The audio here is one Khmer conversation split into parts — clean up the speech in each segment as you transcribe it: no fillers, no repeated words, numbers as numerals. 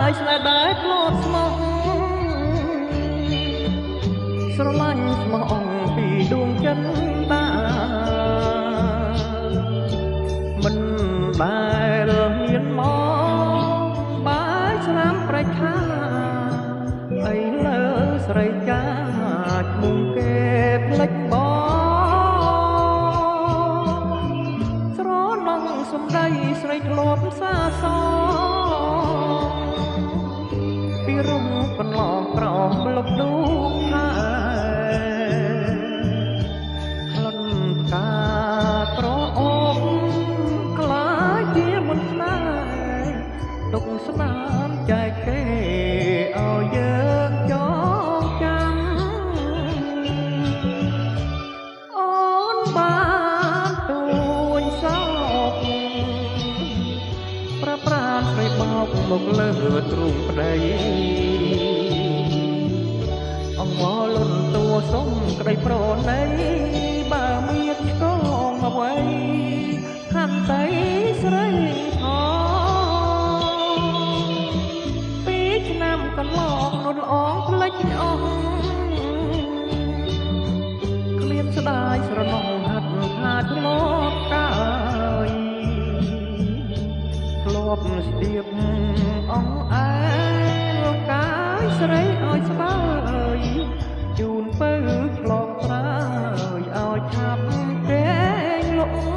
យស្នេហ៍ដែលធ្លាប់ស្មោះស្រឡាញ់ស្មោះអង្គពីដួងចិត្តតាមិនដែលមានមកបាយស្នាមប្រៃខាអីលើស្រីចាឈ្មោះគេផ្លេចបងស្រណងសំដីស្រីធ្លាប់សាសពីរុំកន្លងប្រំលុបដួងថាក្លិនផ្កាក្រអូបក្លាយជាមន្តស្នេហ៍ទុកស្នាមចែកគេឲ្យយើងចងចាំអូនបានទួញសោកប្រាប្រានស្រីបោកមកលើទ្រូងប្តីអង្វរលន់តួសុំក្តីប្រណីបើមានឆ្កងអ្វីខន្តីស្រីផងពីឆ្នាំកន្លងនុនអងផ្លេចអស់គ្មានស្ដាយស្រណងហាត់ខាតមកកាយធ្លាប់ស្ទាបអង្អែលកាយស្រីឲ្យស្បើយជូនពៅឆ្លងត្រើយឲ្យឆាប់ទេលក់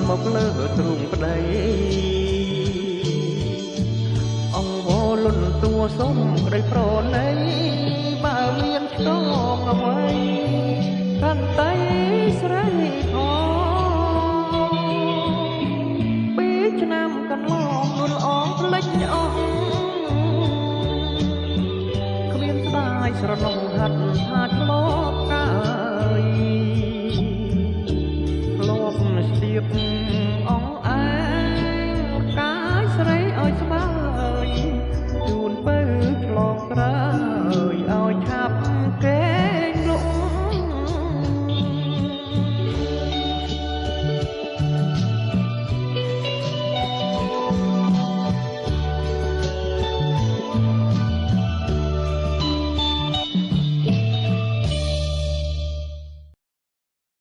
មកលើទ្រូងប្តីអង្វរលន់តួសុំក្តីប្រណីបើមានឆ្កងអ្វីខន្តីស្រីផងពីឆ្នាំកន្លងនួនអងផ្លេចអស់គ្មានស្ដាយស្រណងហាត់ថាឆ្លប់កាយធ្លាប់ស្ទាប